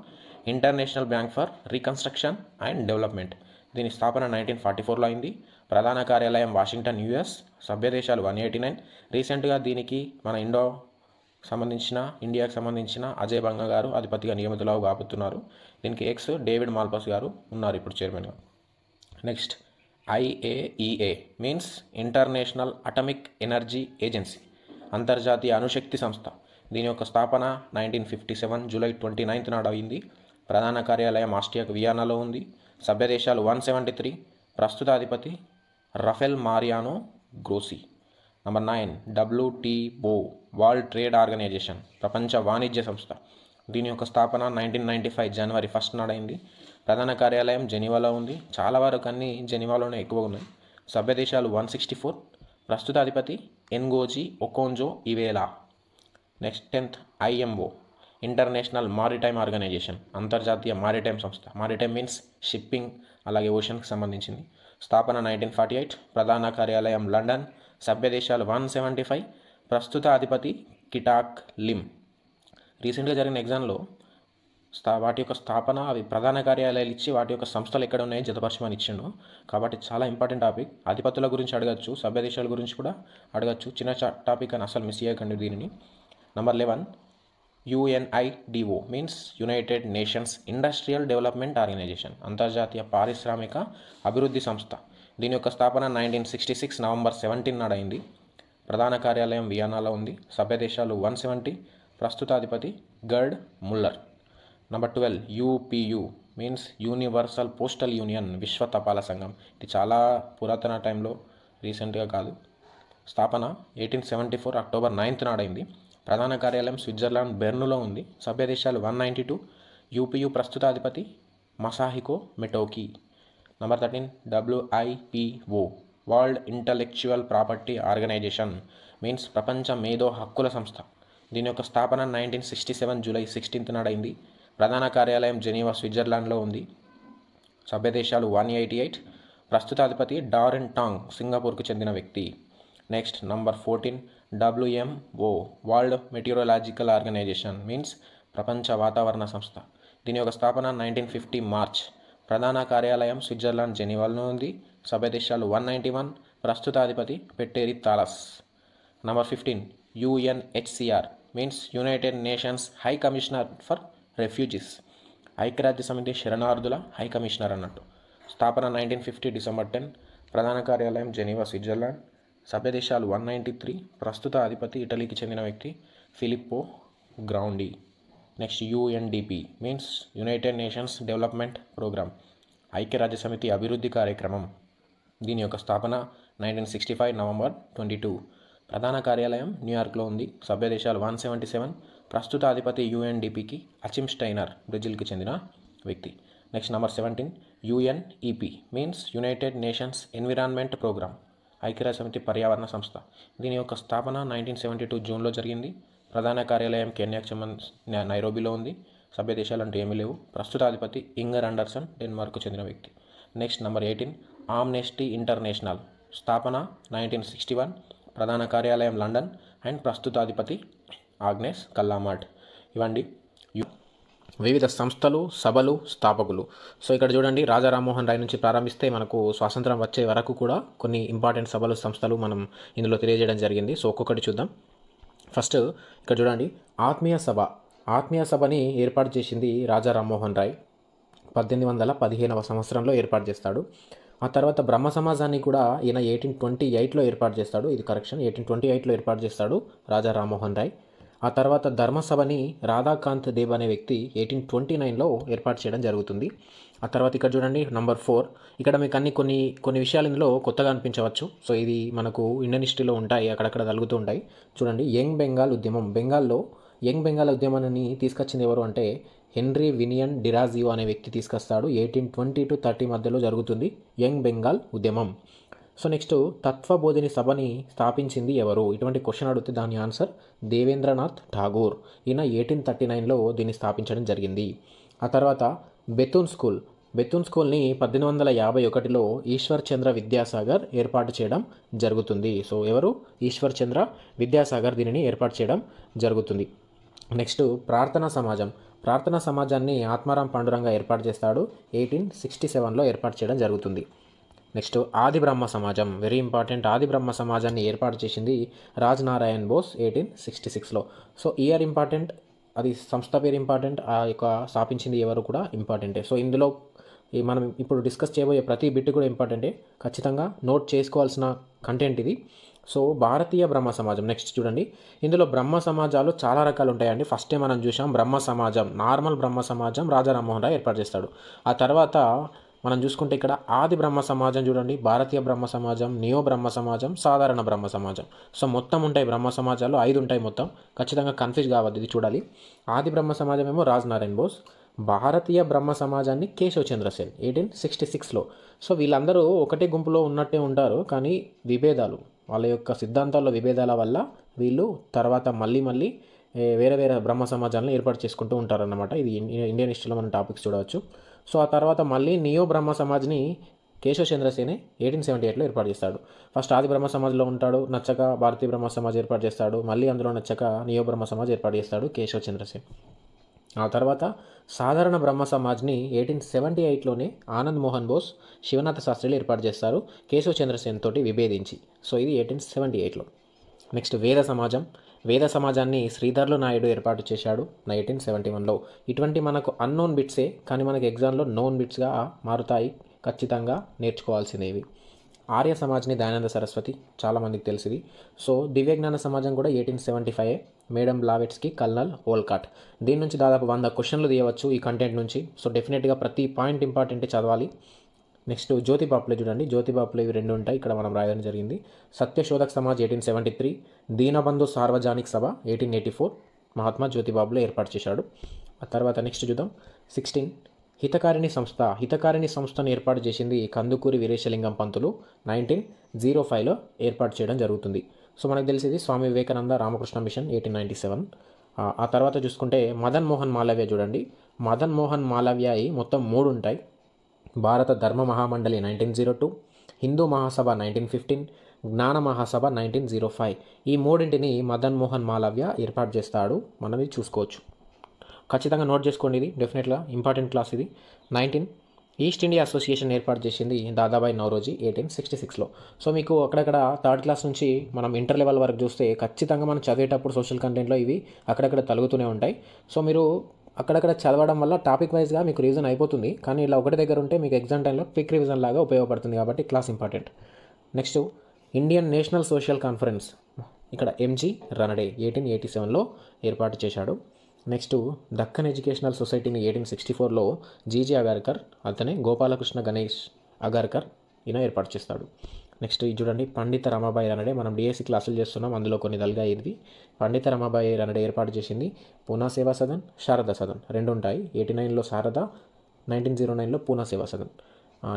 international bank for reconstruction and development. దీని స్థాపన 1944లో అయింది. ప్రధాన కార్యాలయం వాషింగ్టన్, US. సభ్య దేశాలు 189. రీసెంట్గా దీనికి మన ఇండియాకి సంబంధించిన అజయ్ బంగా గారు అధిపతిగా నియమితులు కాబోతున్నారు. దీనికి డేవిడ్ మాల్పస్ గారు ఉన్నారు ఇప్పుడు చైర్మన్గా. Next IAEA means international atomic energy agency, అంతర్జాతీయ అణుశక్తి సంస్థ. దీని యొక్క స్థాపన 1957 జూలై 29 నాడు అయింది. ప్రధాన కార్యాలయం ఆస్ట్రియా వియన్నాలో ఉంది. సభ్య దేశాలు 173. ప్రస్తుత అధిపతి Rafael Mariano Grossi. Number 9 WTO, world trade organization, ప్రపంచ వాణిజ్య సంస్థ. దీని యొక్క స్థాపన 1995 జనవరి 1 నాడైంది. ప్రధాన కార్యాలయం జెనీవాలో ఉంది. చాలా వరకు అన్ని జెనీవాలోనే ఎక్కువ ఉన్నాయి. సభ్య దేశాలు 164. ప్రస్తుత అధిపతి Ngozi Okonjo Iweala. Next 10th IMO, international maritime organization, అంతర్జాతీయ మారిటైమ్ సంస్థ. మారిటైమ్ మీన్స్ షిప్పింగ్, అలాగే ఓషన్కి సంబంధించింది. స్థాపన 1948. ప్రధాన కార్యాలయం లండన్. సభ్య దేశాలు 175. ప్రస్తుత అధిపతి కిటాక్ లిమ్. రీసెంట్గా జరిగిన ఎగ్జామ్లో వాటి యొక్క స్థాపన, అవి ప్రధాన కార్యాలయాలు ఇచ్చి వాటి యొక్క సంస్థలు ఎక్కడ ఉన్నాయో జతపరచమని ఇచ్చిండు. కాబట్టి చాలా ఇంపార్టెంట్ టాపిక్. అధిపతుల గురించి అడగచ్చు, సభ్య దేశాల గురించి కూడా అడగచ్చు. చిన్న టాపిక్ అని అసలు మిస్ చేయకండి దీనిని. Number 11 UNIDO means United nations industrial development organisation, అంతర్జాతీయ పారిశ్రామిక అభివృద్ధి సంస్థ. దీని యొక్క స్థాపన 1966 నవంబర్ 17 నాడైంది. ప్రధాన కార్యాలయం వియన్నాలో ఉంది. సభ్య దేశాలు 170. ప్రస్తుత అధిపతి girt Muller. Number 12 UPU means universal postal union, విశ్వ తపాలా సంఘం. ఇది చాలా పురాతన టైంలో, రీసెంట్గా కాదు. స్థాపన 1874 అక్టోబర్ 9 నాడైంది. ప్రధాన కార్యాలయం స్విట్జర్లాండ్ బెర్నులో ఉంది. సభ్య దేశాలు 192. UPU ప్రస్తుత అధిపతి Masahiko Metoki. Number 13 WIPO, world intellectual property organization means ప్రపంచ మేధో హక్కుల సంస్థ. దీని యొక్క స్థాపన 1967 జూలై 16 నాడైంది. ప్రధాన కార్యాలయం జెనీవా, స్విట్జర్లాండ్లో ఉంది. సభ్య దేశాలు 188. ప్రస్తుత అధిపతి డారెన్ టాంగ్, సింగపూర్కు చెందిన వ్యక్తి. Next number 14 WMO, world meteorological organisation means ప్రపంచ వాతావరణ సంస్థ. దీని యొక్క స్థాపన 1950 మార్చ్. ప్రధాన కార్యాలయం స్విట్జర్లాండ్ జెనీవాలో ఉంది. సభ్య దేశాలు 191. ప్రస్తుత అధిపతి Petteri Taalas. Number 15 UNHCR means United Nations high commissioner for refugees, ఐక్యరాజ్య సమితి శరణార్థుల హై కమిషనర్ అన్నట్టు. స్థాపన 1950 డిసెంబర్ 10. ప్రధాన కార్యాలయం జెనీవా, స్విట్జర్లాండ్. సభ్య దేశాలు 193. ప్రస్తుత అధిపతి ఇటలీకి చెందిన వ్యక్తి Filippo Grandi. Next UNDP means United Nations development programme, ఐక్యరాజ్యసమితి అభివృద్ధి కార్యక్రమం. దీని యొక్క స్థాపన 1965 నవంబర్ 22. ప్రధాన కార్యాలయం న్యూయార్క్లో ఉంది. సభ్య దేశాలు 177. ప్రస్తుత అధిపతి యుఎన్డిపికి అచిమ్ స్టైనర్, బ్రెజిల్కి చెందిన వ్యక్తి. Next number 17 UNEP means United nations environment programme, ఐక్యరాజ్యసమితి పర్యావరణ సంస్థ. దీని యొక్క స్థాపన 1972 జూన్లో జరిగింది. ప్రధాన కార్యాలయం కెన్యాకు నైరోబీలో ఉంది. సభ్య దేశాలు అంటూ ఏమీ లేవు. ప్రస్తుత అధిపతి ఇంగర్ అండర్సన్, డెన్మార్క్కు చెందిన వ్యక్తి. నెక్స్ట్ నెంబర్ 18 ఆమ్నెస్టీ ఇంటర్నేషనల్, స్థాపన 1961. ప్రధాన కార్యాలయం లండన్ అండ్ ప్రస్తుత అధిపతి ఆగ్నేస్ కల్లామాట్. ఇవండి వివిధ సంస్థలు, సభలు, స్థాపకులు. సో ఇక్కడ చూడండి, రాజా రామ్మోహన్ రాయ్ నుంచి ప్రారంభిస్తే మనకు స్వాతంత్రం వచ్చే వరకు కూడా కొన్ని ఇంపార్టెంట్ సభలు, సంస్థలు మనం ఇందులో తెలియజేయడం జరిగింది. సో ఒక్కొక్కటి చూద్దాం. ఫస్ట్ ఇక్కడ చూడండి, ఆత్మీయ సభ. ఆత్మీయ సభని ఏర్పాటు చేసింది రాజా రామ్మోహన్ రాయ్ 1815వ సంవత్సరంలో ఏర్పాటు చేస్తాడు. ఆ తర్వాత బ్రహ్మ సమాజాన్ని కూడా ఈయన 1828లో ఏర్పాటు చేస్తాడు. ఇది కరెక్షన్, 1828లో ఏర్పాటు చేస్తాడు రాజా రామ్మోహన్ రాయ్. ఆ తర్వాత ధర్మసభని రాధాకాంత్ దేబ్ అనే వ్యక్తి 1829లో ఏర్పాటు చేయడం జరుగుతుంది. ఆ తర్వాత ఇక్కడ చూడండి నంబర్ 4. ఇక్కడ మీకు కొన్ని విషయాలు ఇందులో కొత్తగా అనిపించవచ్చు. సో ఇది మనకు ఇండియన్ హిస్టరీలో ఉంటాయి, అక్కడక్కడ తగులుతూ ఉంటాయి. చూడండి, యంగ్ బెంగాల్ ఉద్యమం. బెంగాల్లో యంగ్ బెంగాల్ ఉద్యమాన్ని తీసుకొచ్చింది ఎవరు అంటే హెన్రీ వినియన్ డిరాజియో అనే వ్యక్తి తీసుకొస్తాడు. 1820 to 30 మధ్యలో జరుగుతుంది యంగ్ బెంగాల్ ఉద్యమం. సో నెక్స్ట్, తత్వబోధిని సభని స్థాపించింది ఎవరు? ఇటువంటి క్వశ్చన్ అడిగితే దాని ఆన్సర్ దేవేంద్రనాథ్ ఠాగూర్. ఈయన 1839లో దీన్ని స్థాపించడం జరిగింది. ఆ తర్వాత బెతూన్ స్కూల్. బెతూన్ స్కూల్ని 1851లో ఈశ్వర్ చంద్ర విద్యాసాగర్ ఏర్పాటు చేయడం జరుగుతుంది. సో ఎవరు? ఈశ్వర్ చంద్ర విద్యాసాగర్ దీనిని ఏర్పాటు చేయడం జరుగుతుంది. నెక్స్ట్, ప్రార్థనా సమాజం. ప్రార్థనా సమాజాన్ని ఆత్మారాం పాండురంగ ఏర్పాటు చేస్తాడు. 1867లో ఏర్పాటు చేయడం జరుగుతుంది. Next, Adi Brahmo Samaj. Very important. Adi Brahmo సమాజాన్ని ఏర్పాటు చేసింది రాజ్ నారాయణ్ బోస్ 1866లో. సో ఇయర్ ఇంపార్టెంట్, అది సంస్థ పేరు ఇంపార్టెంట్, ఆ యొక్క స్థాపించింది ఎవరు కూడా ఇంపార్టెంటే. సో ఇందులో మనం ఇప్పుడు డిస్కస్ చేయబోయే ప్రతి బిట్ కూడా ఇంపార్టెంటే, ఖచ్చితంగా నోట్ చేసుకోవాల్సిన కంటెంట్ ఇది. సో భారతీయ బ్రహ్మ సమాజం. నెక్స్ట్ చూడండి, ఇందులో బ్రహ్మ సమాజాలు చాలా రకాలు ఉంటాయండి. ఫస్టే మనం చూసాం బ్రహ్మ సమాజం, నార్మల్ బ్రహ్మ సమాజం రాజా రామ్మోహన్ రాయ్ ఏర్పాటు చేస్తాడు. ఆ తర్వాత మనం చూసుకుంటే ఇక్కడ ఆది బ్రహ్మ సమాజం చూడండి, భారతీయ బ్రహ్మ సమాజం, నియో బ్రహ్మ సమాజం, సాధారణ బ్రహ్మ సమాజం. సో మొత్తం ఉంటాయి బ్రహ్మ సమాజాలు 5 ఉంటాయి మొత్తం. ఖచ్చితంగా కన్ఫ్యూజ్ కావద్దు, ఇది చూడాలి. ఆది బ్రహ్మ సమాజం ఏమో రాజ్ నారాయణ్ బోస్, భారతీయ బ్రహ్మ సమాజాన్ని కేశవ్ చంద్ర సేన్ 1866లో. సో వీళ్ళందరూ ఒకటే గుంపులో ఉన్నట్టే ఉంటారు, కానీ విభేదాలు, వాళ్ళ యొక్క సిద్ధాంతాల్లో విభేదాల వల్ల వీళ్ళు తర్వాత మళ్ళీ వేరే వేరే బ్రహ్మ సమాజాలను ఏర్పాటు చేసుకుంటూ ఉంటారన్నమాట. ఇది ఇండియన్ హిస్టరీలో మనం టాపిక్స్ చూడవచ్చు. సో ఆ తర్వాత మళ్ళీ నియో బ్రహ్మ సమాజ్ని కేశవ్ చంద్రసేనే 1878లో ఏర్పాటు చేస్తాడు. ఫస్ట్ ఆది బ్రహ్మ సమాజ్లో ఉంటాడు, నచ్చక భారతీయ బ్రహ్మ సమాజ్ ఏర్పాటు చేస్తాడు. మళ్ళీ అందులో నచ్చక నియో బ్రహ్మ సమాజ్ ఏర్పాటు చేస్తాడు కేశవ్ చంద్రసేన్. ఆ తర్వాత సాధారణ బ్రహ్మ సమాజ్ని 1878లోనే ఆనంద్ మోహన్ బోస్, శివనాథ శాస్త్రిలు ఏర్పాటు చేస్తారు కేశవ్ చంద్రసేన్ తోటి విభేదించి. సో ఇది 1878లో. నెక్స్ట్, వేద సమాజం. వేద సమాజాన్ని శ్రీధర్లు నాయుడు ఏర్పాటు చేశాడు 1971లో. ఇటువంటి మనకు అన్నోన్ బిట్సే, కానీ మనకు ఎగ్జామ్లో నోన్ బిట్స్గా మారుతాయి, ఖచ్చితంగా నేర్చుకోవాల్సినవి. ఆర్య సమాజ్ని దయానంద సరస్వతి, చాలామందికి తెలిసింది. సో దివ్యజ్ఞాన సమాజం కూడా 1875, మేడం బ్లావెట్స్కి, కల్నల్ ఓల్కాట్. దీని నుంచి దాదాపు 100 క్వశ్చన్లు తీయవచ్చు ఈ కంటెంట్ నుంచి. సో డెఫినెట్గా ప్రతి పాయింట్ ఇంపార్టెంట్ చదవాలి. నెక్స్ట్, జ్యోతి బాపులే చూడండి, జ్యోతి బాపులే ఇవి 2 ఉంటాయి, ఇక్కడ మనం రాయడం జరిగింది. సత్యశోధక్ సమాజ్ 1873, దీనబంధు సార్వజనిక్ సభ 1884 మహాత్మా జ్యోతి బాపులే ఏర్పాటు చేశాడు. ఆ తర్వాత నెక్స్ట్ చూద్దాం. 16 హితకారిణి సంస్థ. హితకారిణి సంస్థను ఏర్పాటు చేసింది కందుకూరి వీరేశలింగం పంతులు 1905లో ఏర్పాటు చేయడం జరుగుతుంది. సో మనకు తెలిసింది స్వామి వివేకానంద రామకృష్ణ మిషన్ 1897. ఆ తర్వాత చూసుకుంటే మదన్ మోహన్ మాలవ్య చూడండి, మదన్ మోహన్ మాలవ్య మొత్తం 3 ఉంటాయి. భారత ధర్మ మహామండలి 1902, హిందూ మహాసభ 1915, జ్ఞాన మహాసభ 1905. ఈ 3ంటిని మదన్ మోహన్ మాలవ్య ఏర్పాటు చేస్తాడు. మనం ఇది చూసుకోవచ్చు, ఖచ్చితంగా నోట్ చేసుకోండి, ఇది డెఫినెట్గా ఇంపార్టెంట్ క్లాస్ ఇది. 19 ఈస్ట్ ఇండియా అసోసియేషన్ ఏర్పాటు చేసింది దాదాబాయి నౌరోజీ 1866లో. సో మీకు అక్కడక్కడ 3rd క్లాస్ నుంచి మనం ఇంటర్ లెవెల్ వరకు చూస్తే ఖచ్చితంగా మనం చదివేటప్పుడు సోషల్ కంటెంట్లో ఇవి అక్కడక్కడ తలుగుతూనే ఉంటాయి. సో మీరు అక్కడక్కడ చదవడం వల్ల టాపిక్ వైజ్గా మీకు రివిజన్ అయిపోతుంది, కానీ ఇలా ఒకటి దగ్గర ఉంటే మీకు ఎగ్జామ్ టైంలో క్విక్ రివిజన్ లాగా ఉపయోగపడుతుంది, కాబట్టి class important. Next, Indian national social conference ఇక్కడ ఎంజి రనడే 1887లో ఏర్పాటు చేశాడు. నెక్స్ట్ దక్కన్ ఎడ్యుకేషనల్ సొసైటీని 1864లో జీజే అగార్కర్, అతనే గోపాలకృష్ణ గణేష్ అగార్కర్ ఈయన ఏర్పాటు చేస్తాడు. నెక్స్ట్ ఇది చూడండి, పండిత రమాబాయి రనడే. మనం డిఎస్సి క్లాసులు చేస్తున్నాం, అందులో కొన్ని దల్గా ఇది. పండిత రమాబాయి రనడే ఏర్పాటు చేసింది పూనా సేవా సదన్, శారదా సదన్ రెండు ఉంటాయి. 89లో శారదా, 1909లో పూనా సేవా సదన్.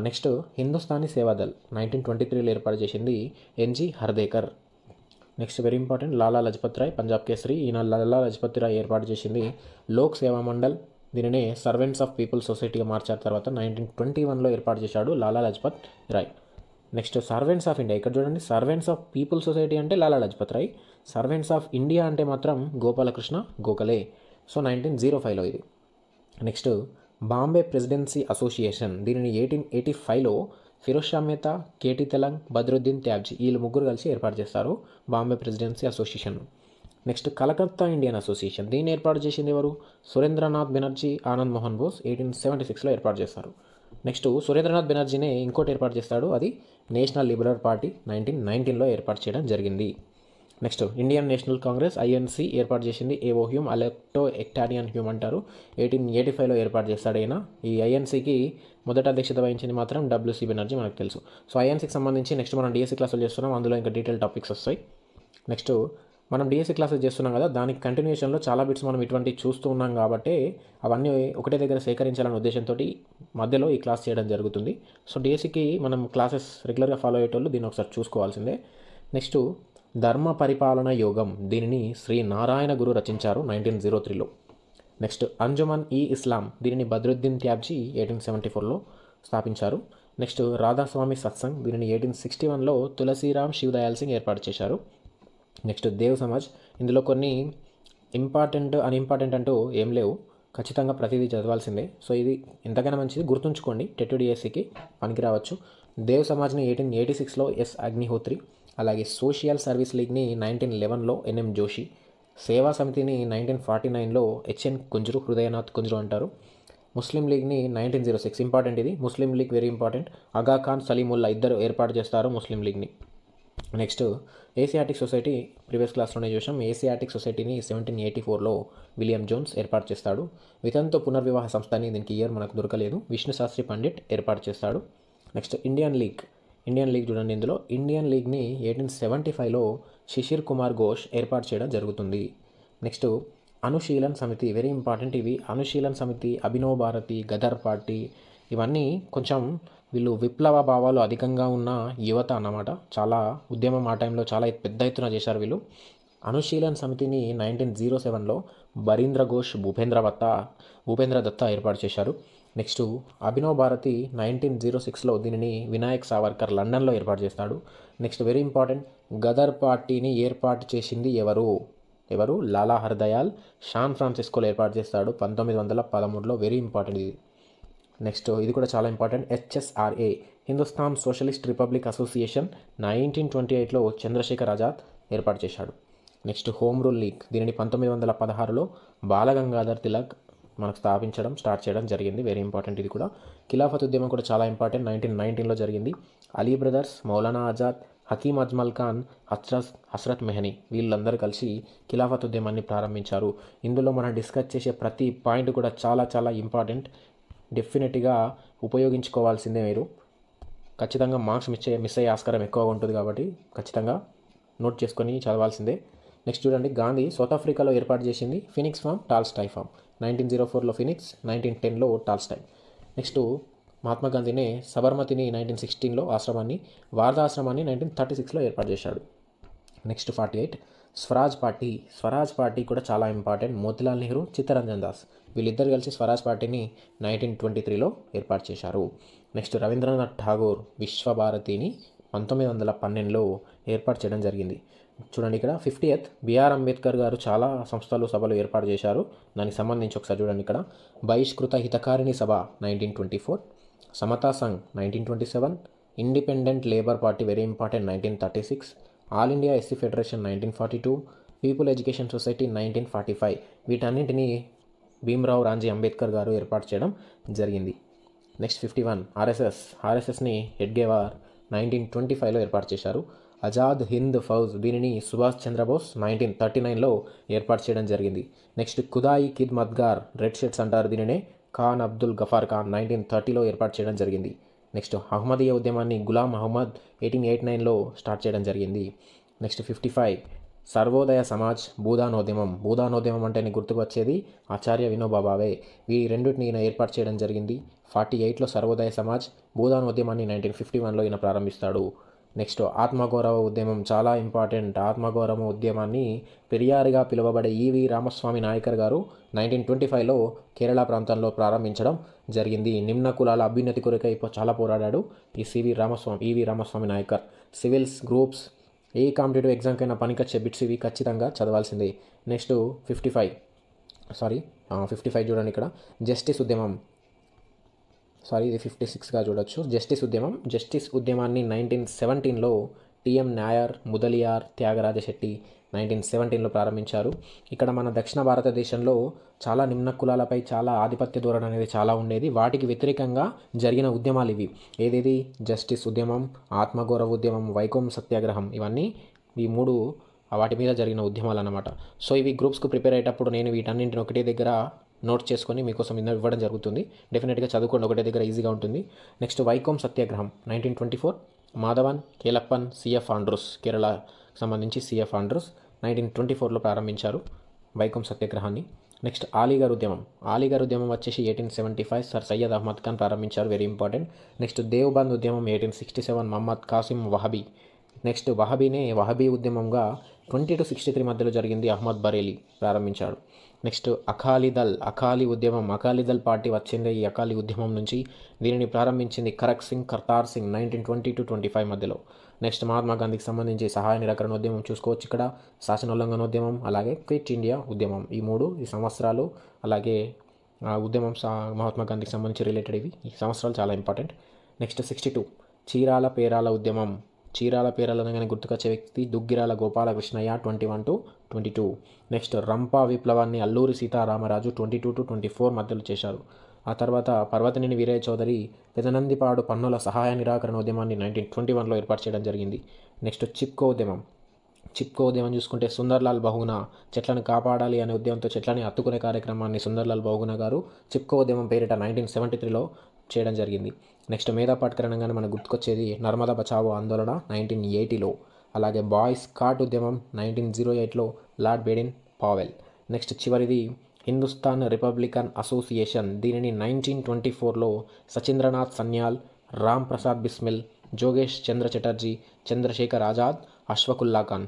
నెక్స్ట్ హిందుస్థానీ సేవాదల్ 1923లో ఏర్పాటు చేసింది ఎన్జి హర్దేకర్. నెక్స్ట్ వెరీ ఇంపార్టెంట్, లాలా లజపత్ రాయ్ పంజాబ్ కేసరి. ఈయన లాలా లజపత్ రాయ్ ఏర్పాటు చేసింది లోక్ సేవా మండల్, దీనినే సర్వెంట్స్ ఆఫ్ పీపుల్ సొసైటీగా మార్చారు. తర్వాత 1921లో ఏర్పాటు చేశాడు Lala Lajpat Rai. Next servants of India, ఇక్కడ చూడండి, సర్వెంట్స్ ఆఫ్ పీపుల్ సొసైటీ అంటే Lala Lajpat Rai, servants of India అంటే మాత్రం గోపాలకృష్ణ గోఖలే. సో 1905లో ఇది. నెక్స్ట్ బాంబే ప్రెసిడెన్సీ అసోసియేషన్, దీనిని 1885లో ఫిరోజ్ షా మెహతా, కేటీ తెలంగ్, బద్రుద్దీన్ త్యాబ్జీ వీళ్ళు ముగ్గురు కలిసి ఏర్పాటు చేస్తారు Bombay presidency association. Next Calcutta Indian association, దీన్ని ఏర్పాటు చేసింది ఎవరు? సురేంద్రనాథ్ బెనర్జీ, ఆనంద్ మోహన్ బోస్ 1876లో ఏర్పాటు చేస్తారు. నెక్స్ట్ సురేంద్రనాథ్ బెనర్జీనే ఇంకోటి ఏర్పాటు చేస్తాడు, అది నేషనల్ లిబరల్ పార్టీ 1919లో ఏర్పాటు చేయడం జరిగింది. Next Indian national Congress INC ఏర్పాటు చేసింది ఏవో హ్యూమ్, అలెక్టో ఎక్టానియన్ హ్యూమ్ అంటారు. 1885లో ఏర్పాటు చేస్తాడు ఆయన. ఈ ఐఎన్సీకి మొదట అధ్యక్షత వహించింది మాత్రం డబ్ల్యూసీ బెనర్జీ, మనకు తెలుసు. సో ఐఎన్సీకి సంబంధించి నెక్స్ట్ మనం డిఎస్సీ క్లాసులు చేస్తున్నాం, అందులో ఇంకా డీటెయిల్ టాపిక్స్ వస్తాయి. నెక్స్ట్ మనం డిఎస్సీ క్లాసెస్ చేస్తున్నాం కదా, దానికి కంటిన్యూషన్లో చాలా బిట్స్ మనం ఇటువంటివి చూస్తూ ఉన్నాం కాబట్టి అవన్నీ ఒకటే దగ్గర సేకరించాలనే ఉద్దేశంతో మధ్యలో ఈ క్లాస్ చేయడం జరుగుతుంది. సో డిఎస్సీకి మనం క్లాసెస్ రెగ్యులర్గా ఫాలో అయ్యేటోళ్ళు దీన్ని ఒకసారి చూసుకోవాల్సిందే. నెక్స్ట్ ధర్మ పరిపాలన యోగం, దీనిని శ్రీ నారాయణ గురు రచించారు 1903లో. నెక్స్ట్ అంజుమన్ ఈ ఇస్లాం, దీనిని బద్రుద్దీన్ త్యాబ్జీ 1874లో స్థాపించారు. నెక్స్ట్ రాధాస్వామి సత్సంగ్, దీనిని 1861లో తులసీరామ్ శివదయాల్ సింగ్ ఏర్పాటు చేశారు. నెక్స్ట్ దేవ్ సమాజ్, ఇందులో కొన్ని ఇంపార్టెంట్ అన్ఇంపార్టెంట్ అంటూ ఏం లేవు, ఖచ్చితంగా ప్రతిదీ చదవాల్సిందే. సో ఇది ఎంతకైనా మంచిది, గుర్తుంచుకోండి, టెట్ డిఎస్సికి పనికి రావచ్చు. దేవ్ సమాజ్ని 1886లో ఎస్ అగ్నిహోత్రి, అలాగే సోషల్ సర్వీస్ లీగ్ని 1911లో ఎన్ఎం జోషి, సేవా సమితిని 1949లో హెచ్ఎన్ కుంజ్రు, హృదయనాథ్ కుంజ్రు అంటారు. ముస్లిం లీగ్ని 1906, ఇంపార్టెంట్ ఇది, ముస్లిం లీగ్ వెరీ ఇంపార్టెంట్, ఆగా ఖాన్ సలీముల్లా ఇద్దరు ఏర్పాటు చేస్తారు ముస్లిం లీగ్ని. నెక్స్ట్ ఏసియాటిక్ సొసైటీ, ప్రీవియస్ క్లాస్లోనే చూసాం. ఏసియాటిక్ సొసైటీని 1784లో విలియం జోన్స్ ఏర్పాటు చేస్తాడు. వితంతు పునర్వివాహ సంస్థని, దీనికి ఇయర్ మనకు దొరకలేదు, విష్ణు శాస్త్రి పండిట్ ఏర్పాటు చేస్తాడు. నెక్స్ట్ ఇండియన్ లీగ్ చూడండి, ఇందులో ఇండియన్ లీగ్ని 1875లో శిశిర్ కుమార్ ఘోష్ ఏర్పాటు చేయడం జరుగుతుంది. నెక్స్ట్ అనుశీలన్ సమితి, వెరీ ఇంపార్టెంట్ ఇవి. అనుశీలన్ సమితి, అభినవ్ భారతి, గదర్ పార్టీ, ఇవన్నీ కొంచెం వీళ్ళు విప్లవ భావాలు అధికంగా ఉన్న యువత అన్నమాట. చాలా ఉద్యమం ఆ టైంలో చాలా పెద్ద ఎత్తున చేశారు వీళ్ళు. అనుశీలన్ సమితిని 1907లో బరీంద్ర ఘోష్, భూపేంద్ర దత్తా ఏర్పాటు చేశారు. నెక్స్ట్ అభినవ్ భారతి 1906లో దీనిని వినాయక్ సావర్కర్ లండన్లో ఏర్పాటు చేస్తాడు. నెక్స్ట్ వెరీ ఇంపార్టెంట్, గదర్ పార్టీని ఏర్పాటు చేసింది ఎవరు? లాలా హర్దయాల్ శాన్ ఫ్రాన్సిస్కోలో ఏర్పాటు చేస్తాడు 1913లో, వెరీ ఇంపార్టెంట్ ఇది. నెక్స్ట్ ఇది కూడా చాలా important, HSRA Hindustan socialist republic association 1928లో చంద్రశేఖర్ ఆజాద్ ఏర్పాటు చేశాడు. నెక్స్ట్ హోమ్ రూల్ లీగ్, దీనిని 1916లో బాలగంగాధర్ తిలక్ మనకు స్టార్ట్ చేయడం జరిగింది, వెరీ ఇంపార్టెంట్ ఇది కూడా. ఖిలాఫత్ ఉద్యమం కూడా చాలా ఇంపార్టెంట్, 1919లో జరిగింది. అలీ బ్రదర్స్, మౌలానా ఆజాద్, హకీమ్ అజ్మల్ ఖాన్, హస్రత్ మెహనీ వీళ్ళందరూ కలిసి ఖిలాఫత్ ఉద్యమాన్ని ప్రారంభించారు. ఇందులో మనం డిస్కస్ చేసే ప్రతి పాయింట్ కూడా చాలా చాలా ఇంపార్టెంట్, డెఫినెట్గా ఉపయోగించుకోవాల్సిందే. మీరు ఖచ్చితంగా మార్క్స్ మిస్ అయ్యే ఆస్కారం ఎక్కువగా ఉంటుంది కాబట్టి ఖచ్చితంగా నోట్ చేసుకొని చదవాల్సిందే. నెక్స్ట్ చూడండి, గాంధీ సౌత్ ఆఫ్రికాలో ఏర్పాటు చేసింది ఫినిక్స్ ఫామ్, టాల్స్టాయ్ ఫామ్. 1904లో ఫినిక్స్, 1910లో టాల్స్టాయ్. నెక్స్ట్ మహాత్మా గాంధీనే సబర్మతిని 1916లో ఆశ్రమాన్ని, వార్ధాశ్రమాన్ని 1936లో ఏర్పాటు చేశాడు. నెక్స్ట్ 48 స్వరాజ్ పార్టీ కూడా చాలా ఇంపార్టెంట్. మోతిలాల్ నెహ్రూ, చిత్తరంజన్ దాస్ వీళ్ళిద్దరు కలిసి స్వరాజ్ పార్టీని 1923లో ఏర్పాటు చేశారు. నెక్స్ట్ రవీంద్రనాథ్ ఠాగూర్ విశ్వభారతిని 1912లో ఏర్పాటు చేయడం జరిగింది. చూడండి ఇక్కడ 50th బిఆర్ అంబేద్కర్ గారు చాలా సంస్థలు సభలు ఏర్పాటు చేశారు, దానికి సంబంధించి ఒకసారి చూడండి ఇక్కడ. బహిష్కృత Hitakarini Sabha 1924, Samata Sangh 1927, independent labour party very important 1936, all India SC federation 1942, people education society 1945. వీటన్నింటినీ భీమ్రావ్ రాంజీ అంబేద్కర్ గారు ఏర్పాటు చేయడం జరిగింది. నెక్స్ట్ 51 ఆర్ఎస్ఎస్ని ఎడ్గేవార్ 1925లో ఏర్పాటు చేశారు. ఆజాద్ హింద్ ఫౌజ్ దీనిని సుభాష్ చంద్రబోస్ 1939లో ఏర్పాటు చేయడం జరిగింది. నెక్స్ట్ ఖుదాయి ఖిద్ మద్గార్ రెడ్ షర్ట్స్ అంటారు దీనినే ఖాన్ అబ్దుల్ గఫార్ ఖాన్ 1930లో ఏర్పాటు చేయడం జరిగింది. నెక్స్ట్ అహ్మదీయ ఉద్యమాన్ని గులాం అహ్మద్ 1889లో స్టార్ట్ చేయడం జరిగింది. నెక్స్ట్ 55 సర్వోదయ సమాజ్ భూదానోద్యమం. భూదానోద్యమం అంటే గుర్తుకు వచ్చేది ఆచార్య వినోబా భావే. ఈ రెండింటిని ఈయన ఏర్పాటు చేయడం జరిగింది. 48లో సర్వోదయ సమాజ్, భూదానోద్యమాన్ని 1951లో ఈయన ప్రారంభిస్తాడు. నెక్స్ట్ ఆత్మగౌరవ ఉద్యమం చాలా ఇంపార్టెంట్. ఆత్మగౌరవ ఉద్యమాన్ని పెరియార్గా పిలువబడే ఈవి రామస్వామి నాయకర్ గారు 1925లో కేరళ ప్రాంతంలో ప్రారంభించడం జరిగింది. నిమ్న కులాల అభ్యున్నతి కొరకై చాలా పోరాడాడు ఈ ఈవి రామస్వామి నాయకర్. సివిల్స్ గ్రూప్స్ ఏ కాంపిటేటివ్ ఎగ్జామ్కైనా పనికొచ్చే బిట్స్ ఇవి ఖచ్చితంగా చదవాల్సిందే. నెక్స్ట్ 55 చూడండి ఇక్కడ జస్టిస్ ఉద్యమం. ఇది 56గా చూడొచ్చు. జస్టిస్ ఉద్యమాన్ని 1917లో టిఎం నాయర్, ముదలియార్, త్యాగరాజ శెట్టి 1917లో ప్రారంభించారు. ఇక్కడ మన దక్షిణ భారతదేశంలో చాలా నిమ్న కులాలపై చాలా ఆధిపత్య ధోరణి అనేది చాలా ఉండేది. వాటికి వ్యతిరేకంగా జరిగిన ఉద్యమాలు ఇవి. ఏదేది జస్టిస్ ఉద్యమం, ఆత్మగౌరవ ఉద్యమం, వైకోం సత్యాగ్రహం, ఇవన్నీ ఈ 3 వాటి మీద జరిగిన ఉద్యమాలు అన్నమాట. సో ఇవి గ్రూప్స్కు ప్రిపేర్ అయ్యేటప్పుడు నేను వీటన్నింటిని ఒకటే దగ్గర నోట్ చేసుకొని మీకోసం ఇవ్వడం జరుగుతుంది. డెఫినెట్గా చదువుకోండి, ఒకటే దగ్గర ఈజీగా ఉంటుంది. నెక్స్ట్ వైకోం సత్యాగ్రహం 1924 మాధవన్, కేలప్పన్, సిఎఫ్ ఆండ్రూస్, కేరళకు సంబంధించి సిఎఫ్ ఆండ్రూస్ 1924లో ప్రారంభించారు వైకోం సత్యాగ్రహాన్ని. నెక్స్ట్ అలీగర్ ఉద్యమం వచ్చేసి 1875 సర్ సయ్యద్ అహ్మద్ ఖాన్ ప్రారంభించారు, వెరీ ఇంపార్టెంట్. నెక్స్ట్ దేవ్బంద్ ఉద్యమం 1867 మహమ్మద్ కాసిం వహబీ. నెక్స్ట్ వహబీ ఉద్యమంగా 20 to 63 మధ్యలో జరిగింది, అహ్మద్ బరేలీ ప్రారంభించాడు. నెక్స్ట్ అకాలీ ఉద్యమం. అకాలీదళ్ పార్టీ వచ్చింది ఈ అకాలీ ఉద్యమం నుంచి. దీనిని ప్రారంభించింది కరక్ సింగ్, కర్తార్ సింగ్ 1920 to 25 మధ్యలో. నెక్స్ట్ మహాత్మా గాంధీకి సంబంధించి సహాయ నిరాకరణ ఉద్యమం చూసుకోవచ్చు ఇక్కడ, శాసనోల్లంఘన అలాగే క్విట్ ఇండియా ఉద్యమం. ఈ సంవత్సరాలు అలాగే ఉద్యమం మహాత్మా గాంధీకి సంబంధించి రిలేటెడ్ ఈ సంవత్సరాలు చాలా ఇంపార్టెంట్. నెక్స్ట్ 62 చీరాల పేరాల ఉద్యమం. చీరాల పేరాల అనగానే గుర్తుకొచ్చే వ్యక్తి దుగ్గిరాల గోపాలకృష్ణయ్య 21 to 22. నెక్స్ట్ రంపా విప్లవాన్ని అల్లూరి సీతారామరాజు 22 to 24 మధ్యలో చేశారు. ఆ తర్వాత పర్వతనేని వీరయ్య చౌదరి పెదనందిపాడు పన్నుల సహాయ నిరాకరణ ఉద్యమాన్ని 1921లో ఏర్పాటు చేయడం జరిగింది. నెక్స్ట్ చిప్కో ఉద్యమం చూసుకుంటే సుందర్లాల్ బహుగుణ చెట్లను కాపాడాలి అనే ఉద్యమంతో చెట్లని హత్తుకునే కార్యక్రమాన్ని సుందర్లాల్ బహుగుణ గారు చిప్కో ఉద్యమం పేరిట 1973లో చేయడం జరిగింది. నెక్స్ట్ మేధా పాట్కర్ అనగానే మనకు గుర్తుకొచ్చేది నర్మదా బచావో ఆందోళన 1980లో. అలాగే బాయ్స్ స్కౌట్ ఉద్యమం 1908లో లార్డ్ బేడెన్ పావెల్. నెక్స్ట్ చివరిది హిందుస్థాన్ రిపబ్లికన్ అసోసియేషన్. దీనిని 1924లో సచీంద్రనాథ్ సన్యాల్, రామ్ ప్రసాద్ బిస్మిల్, జోగేష్ చంద్ర చటర్జీ, చంద్రశేఖర్ ఆజాద్, అష్ఫకుల్లా ఖాన్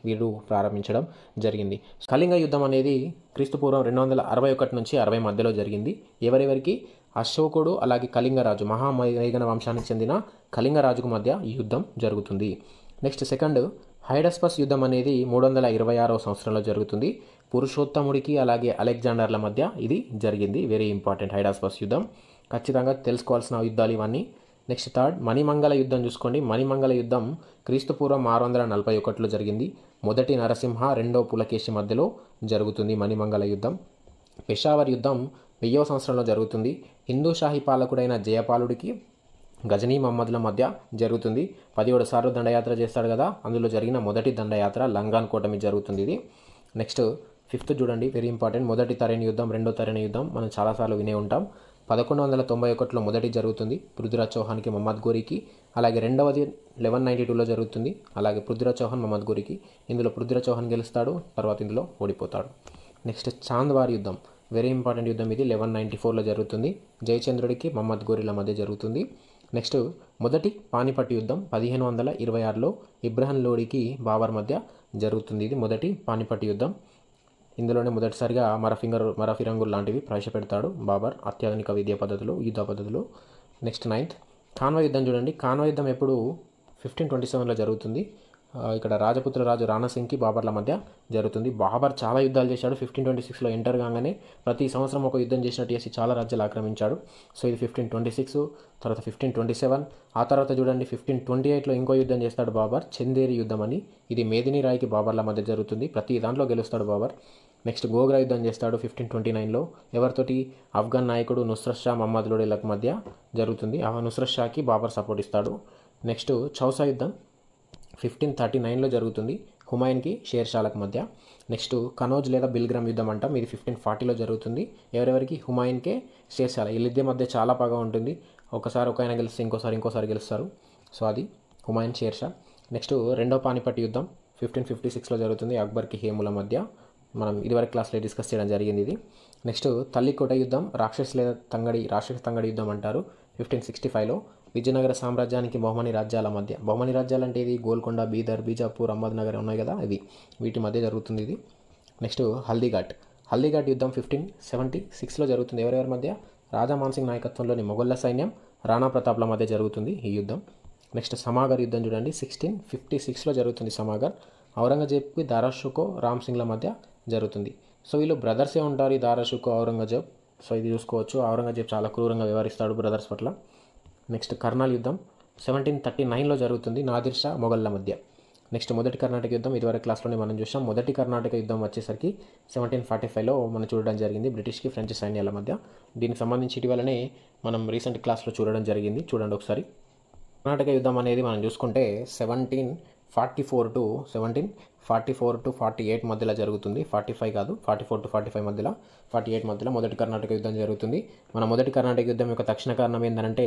వీరు ప్రారంభించడం జరిగింది. కళింగ యుద్ధం అనేది క్రీస్తుపూర్వం 261 నుంచి 60 మధ్యలో జరిగింది. ఎవరెవరికి? అశోకుడు అలాగే కళింగరాజు, మహామైగన వంశానికి చెందిన కళింగరాజుకు మధ్య ఈ యుద్ధం జరుగుతుంది. నెక్స్ట్ సెకండ్ హైడస్పస్ యుద్ధం అనేది 326వ సంవత్సరంలో జరుగుతుంది. పురుషోత్తముడికి అలాగే అలెగ్జాండర్ల మధ్య ఇది జరిగింది, వెరీ ఇంపార్టెంట్ హైడస్పస్ యుద్ధం. ఖచ్చితంగా తెలుసుకోవాల్సిన యుద్ధాలు ఇవన్నీ. నెక్స్ట్ థర్డ్ మణిమంగళ యుద్ధం చూసుకోండి. మణిమంగళ యుద్ధం క్రీస్తుపూర్వం 641లో జరిగింది. మొదటి నరసింహ రెండో పులకేశి మధ్యలో జరుగుతుంది మణిమంగళ యుద్ధం. పెషావర్ యుద్ధం 1000వ సంవత్సరంలో జరుగుతుంది. హిందూ షాహీ పాలకుడైన జయపాలుడికి గజనీ మహమ్మద్ల మధ్య జరుగుతుంది. 17 సార్లు దండయాత్ర చేస్తాడు కదా, అందులో జరిగిన మొదటి దండయాత్ర లంగాన్ కోట మీద జరుగుతుంది ఇది. నెక్స్ట్ ఫిఫ్త్ చూడండి, వెరీ ఇంపార్టెంట్. మొదటి తరేణి యుద్ధం, రెండో తరేణి యుద్ధం మనం చాలాసార్లు వినే ఉంటాం. 1191లో మొదటి జరుగుతుంది పృథ్వీరాజ్ చౌహాన్కి మహమ్మద్ గోరీకి. అలాగే రెండవది 1192లో జరుగుతుంది, అలాగే పృథ్వీరాజ్ చౌహాన్ మహమ్మద్ గోరీకి. ఇందులో పృథ్వీరాజ్ చౌహాన్ గెలుస్తాడు, తర్వాత ఇందులో ఓడిపోతాడు. నెక్స్ట్ చాంద్వార్ యుద్ధం, వెరీ ఇంపార్టెంట్ యుద్ధం ఇది. 1194లో జరుగుతుంది. జయచంద్రుడికి మహమ్మద్ గోరీల మధ్య జరుగుతుంది. నెక్స్ట్ మొదటి పానిపట్టు యుద్ధం 1526లో ఇబ్రహం లోడికి బాబర్ మధ్య జరుగుతుంది. ఇది మొదటి పానిపట్టు యుద్ధం. ఇందులోనే మొదటిసారిగా మరఫిరంగులు లాంటివి ప్రవేశపెడతాడు బాబర్ అత్యాధునిక యుద్ధ పద్ధతులు. నెక్స్ట్ నైన్త్ ఖాన్వా యుద్ధం చూడండి. ఖాన్వా యుద్ధం ఎప్పుడు 1527లో జరుగుతుంది. ఇక్కడ రాజపుత్ర రాజు రాణాసింగ్కి బాబర్ల మధ్య జరుగుతుంది. బాబర్ చాలా యుద్ధాలు చేశాడు. 1526లో ఎంటర్ కాగానే ప్రతి సంవత్సరం ఒక యుద్ధం చేసినట్టు చేసి చాలా రాజ్యాలు ఆక్రమించాడు. సో ఇది 1526, తర్వాత 1527. ఆ తర్వాత చూడండి 1528లో ఇంకో యుద్ధం చేస్తాడు బాబర్, చందేరి యుద్ధం అని. ఇది మేదిని రాయ్కి బాబర్ల మధ్య జరుగుతుంది. ప్రతి దాంట్లో గెలుస్తాడు బాబర్. నెక్స్ట్ గోగ్రా యుద్ధం చేస్తాడు 1529లో. ఎవరితోటి? ఆఫ్ఘన్ నాయకుడు నుస్రత్ షా మహమ్మద్ లోడీలకు మధ్య జరుగుతుంది. ఆ నుస్రత్ షాకి బాబర్ సపోర్ట్ ఇస్తాడు. నెక్స్ట్ చౌసా యుద్ధం 1539లో జరుగుతుంది హుమాయూన్కి షేర్షాలకు మధ్య. నెక్స్ట్ కనౌజ్ లేదా బిల్గ్రామ్ యుద్ధం అంటాం, ఇది 1540లో జరుగుతుంది. ఎవరెవరికి? హుమాయూన్కే షేర్షాల. వీళ్ళిద్దరి మధ్య చాలా పగ ఉంటుంది. ఒకసారి ఒక ఆయన గెలిస్తే ఇంకోసారి గెలుస్తారు. సో అది హుమాయూన్ షేర్షా. నెక్స్ట్ రెండో పానిపట్ యుద్ధం 1556లో జరుగుతుంది అక్బర్కి హేముల మధ్య. మనం ఇదివరకు క్లాస్లో డిస్కస్ చేయడం జరిగింది ఇది. నెక్స్ట్ తల్లికోట యుద్ధం, రాక్షస తంగడి యుద్ధం అంటారు 1565లో. విజయనగర సామ్రాజ్యానికి బహుమని రాజ్యాల మధ్య. బహుమని రాజ్యాలు అంటే ఇది గోల్కొండ, బీదర్, బీజాపూర్, అహ్మద్నగర్ ఉన్నాయి కదా, వీటి మధ్య జరుగుతుంది ఇది. నెక్స్ట్ హల్దీఘాట్ యుద్ధం 1576లో జరుగుతుంది. ఎవరెవరి మధ్య? రాజా మాన్సింగ్ నాయకత్వంలోని మొఘళ్ళ సైన్యం, రాణా ప్రతాప్ల మధ్య జరుగుతుంది ఈ యుద్ధం. నెక్స్ట్ సమాగర్ యుద్ధం చూడండి, 1656లో జరుగుతుంది సమాగర్. ఔరంగజేబ్కి దారాషుకో రామ్ సింగ్ల మధ్య జరుగుతుంది. సో వీళ్ళు బ్రదర్సే ఉంటారు, ఈ దారాషుకో ఔరంగజేబ్. సో ఇది చూసుకోవచ్చు, ఔరంగజేబ్ చాలా క్రూరంగా వ్యవహరిస్తాడు బ్రదర్స్ పట్ల. నెక్స్ట్ కర్నాల్ యుద్ధం 1739లో జరుగుతుంది నాదిర్ షా మొఘళ్ళ మధ్య. నెక్స్ట్ మొదటి కర్ణాటక యుద్ధం ఇదివరకు క్లాస్లోనే మనం చూసాం. మొదటి కర్ణాటక యుద్ధం వచ్చేసరికి 1745లో మనం చూడడం జరిగింది, బ్రిటిష్కి ఫ్రెంచ్ సైన్యాల మధ్య. దీనికి సంబంధించి ఇటీవలనే మనం రీసెంట్ క్లాస్లో చూడడం జరిగింది, చూడండి ఒకసారి. కర్ణాటక యుద్ధం అనేది మనం చూసుకుంటే 1744 to 48 మధ్యలో జరుగుతుంది. 45 కాదు, 44 to 45 మధ్యలో, 48 మధ్యలో మొదటి కర్ణాటక యుద్ధం జరుగుతుంది. మన మొదటి కర్ణాటక యుద్ధం యొక్క తక్షణ కారణం ఏంటంటే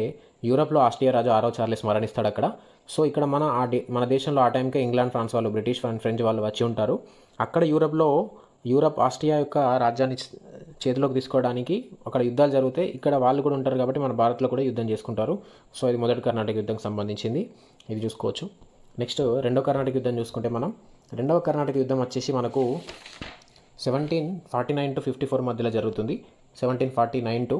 యూరోప్లో ఆస్ట్రియా రాజు 6వ చార్లెస్ మరణిస్తాడు అక్కడ. సో ఇక్కడ మన దేశంలో ఆ టైంకే ఇంగ్లాండ్, ఫ్రాన్స్ వాళ్ళు, బ్రిటిష్ ఫ్రెంచ్ వాళ్ళు వచ్చి ఉంటారు. అక్కడ యూరప్ ఆస్ట్రియా యొక్క రాజ్యాన్ని చేతిలోకి తీసుకోవడానికి అక్కడ యుద్ధాలు జరుగుతాయి. ఇక్కడ వాళ్ళు కూడా ఉంటారు కాబట్టి మన భారత్లో కూడా యుద్ధం చేసుకుంటారు. సో ఇది మొదటి కర్ణాటక యుద్ధంకి సంబంధించింది, ఇది చూసుకోవచ్చు. నెక్స్ట్ రెండో కర్ణాటక యుద్ధం చూసుకుంటే మనం రెండవ కర్ణాటక యుద్ధం వచ్చేసి మనకు 1749 to 54 మధ్యలో జరుగుతుంది. 1749 to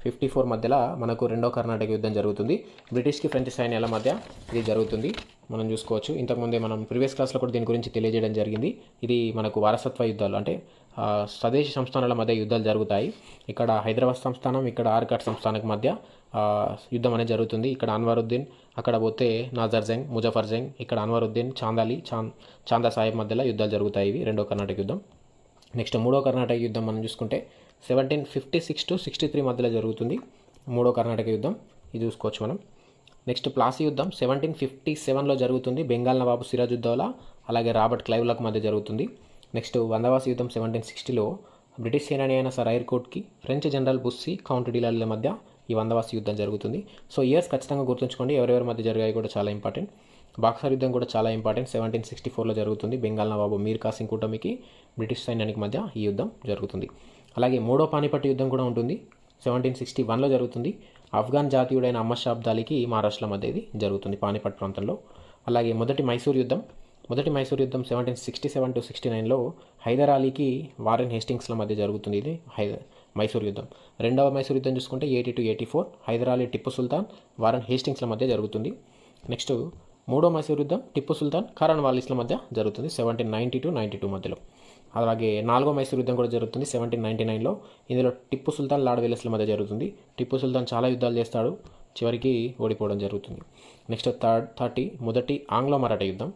54 మధ్యలో మనకు రెండో కర్ణాటక యుద్ధం జరుగుతుంది. బ్రిటిష్కి ఫ్రెంచ్ సైన్యాల మధ్య ఇది జరుగుతుంది, మనం చూసుకోవచ్చు. ఇంతకుముందే మనం ప్రీవియస్ క్లాస్లో కూడా దీని గురించి తెలియజేయడం జరిగింది. ఇది మనకు వారసత్వ యుద్ధాలు, అంటే స్వదేశీ సంస్థానాల మధ్య యుద్ధాలు జరుగుతాయి. ఇక్కడ హైదరాబాద్ సంస్థానం, ఇక్కడ ఆర్కాట్ సంస్థానానికి మధ్య యుద్ధం అనేది జరుగుతుంది. ఇక్కడ అన్వరుద్దీన్, అక్కడ పోతే నాజర్ జంగ్, ముజఫర్ జంగ్, ఇక్కడ అన్వరుద్దీన్, చాందా సాహెబ్ మధ్యలో యుద్ధాలు జరుగుతాయి. ఇవి రెండో కర్ణాటక యుద్ధం. నెక్స్ట్ మూడో కర్ణాటక యుద్ధం మనం చూసుకుంటే 1756 to 63 మధ్యలో జరుగుతుంది మూడో కర్ణాటక యుద్ధం, ఇది చూసుకోవచ్చు మనం. నెక్స్ట్ ప్లాసీ యుద్ధం 1757లో జరుగుతుంది. బెంగాల్ నవాబు సిరాజుద్దౌలా అలాగే రాబర్ట్ క్లైవ్లకు మధ్య జరుగుతుంది. నెక్స్ట్ వందవాసి యుద్ధం 1760లో బ్రిటిష్ సేనాని అయిన సర్ ఐర్కోట్కి ఫ్రెంచ్ జనరల్ బుస్సీ, కౌంట్ డీలర్ల మధ్య ఈ వందవాసి యుద్ధం జరుగుతుంది. సో ఇయర్స్ ఖచ్చితంగా గుర్తుంచుకోండి, ఎవరెవరి మధ్య జరిగాయి కూడా చాలా ఇంపార్టెంట్. బాక్సర్ యుద్ధం కూడా చాలా ఇంపార్టెంట్, 1764లో జరుగుతుంది. బెంగాల్ నవాబు మీర్ కాసిం కూటమికి బ్రిటిష్ సైన్యానికి మధ్య ఈ యుద్ధం జరుగుతుంది. అలాగే మూడో పానిపట్టు యుద్ధం కూడా ఉంటుంది, 1761లో జరుగుతుంది. ఆఫ్ఘన్ జాతీయుడైన అహ్మద్ షా అబ్దాలీకి మహారాష్ట్ర మధ్య ఇది జరుగుతుంది పానిపట్ ప్రాంతంలో. అలాగే మొదటి మైసూర్ యుద్ధం 1767 to 69లో హైదర్ అలీకి వారెన్ హేస్టింగ్స్ల మధ్య జరుగుతుంది, ఇది మైసూర్ యుద్ధం. రెండవ మైసూర్ యుద్ధం చూసుకుంటే 80 to 84 హైదర్ అలీ, టిప్పు సుల్తాన్, వారెన్ హేస్టింగ్స్ల మధ్య జరుగుతుంది. నెక్స్ట్ మూడో మైసూర్ యుద్ధం టిప్పు సుల్తాన్, కరణ్ వాలిస్ల మధ్య జరుగుతుంది 1790 to 92 మధ్యలో. అలాగే నాలుగో మైసూర్ యుద్ధం కూడా జరుగుతుంది 1799లో. ఇందులో టిప్పు సుల్తాన్, లార్డ్ వెలెస్ల మధ్య జరుగుతుంది. టిప్పు సుల్తాన్ చాలా యుద్ధాలు చేస్తాడు, చివరికి ఓడిపోవడం జరుగుతుంది. నెక్స్ట్ 30 మొదటి ఆంగ్లో మరాఠా యుద్ధం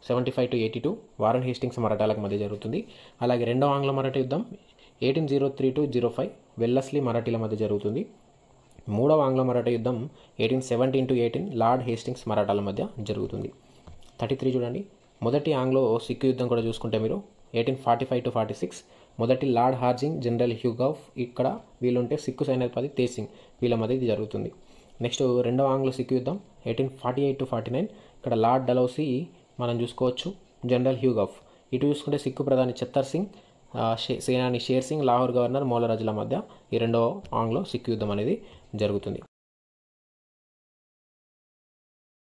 75 to 82 వారెన్ హేస్టింగ్స్ మరాఠాలకు మధ్య జరుగుతుంది. అలాగే రెండో ఆంగ్లో మరాఠా యుద్ధం 1803 to 05 వెల్లస్లీ మరాఠీల మధ్య జరుగుతుంది. మూడవ ఆంగ్లో మరాఠా యుద్ధం 1817 to 18 లార్డ్ హేస్టింగ్స్ మరాఠాల మధ్య జరుగుతుంది. 33 చూడండి, మొదటి ఆంగ్లో సిక్కు యుద్ధం కూడా చూసుకుంటే మీరు 1845 to 46 మొదటి లార్డ్ హార్జింగ్, జనరల్ హ్యూగాఫ్, ఇక్కడ వీళ్ళుంటే సిక్కు సైన్యాధిపతి తేజ్ సింగ్, వీళ్ళ మధ్య ఇది జరుగుతుంది. నెక్స్ట్ రెండవ ఆంగ్లో సిక్కు యుద్ధం 1848 to 49 ఇక్కడ లార్డ్ డలౌసీ మనం చూసుకోవచ్చు, జనరల్ హ్యూగాఫ్. ఇటు చూసుకుంటే సిక్కు ప్రధాని చత్తర్ సింగ్, సేనాని షేర్ సింగ్, లాహోర్ గవర్నర్ మౌలరాజుల మధ్య ఈ రెండవ ఆంగ్లో సిక్కు యుద్ధం అనేది జరుగుతుంది.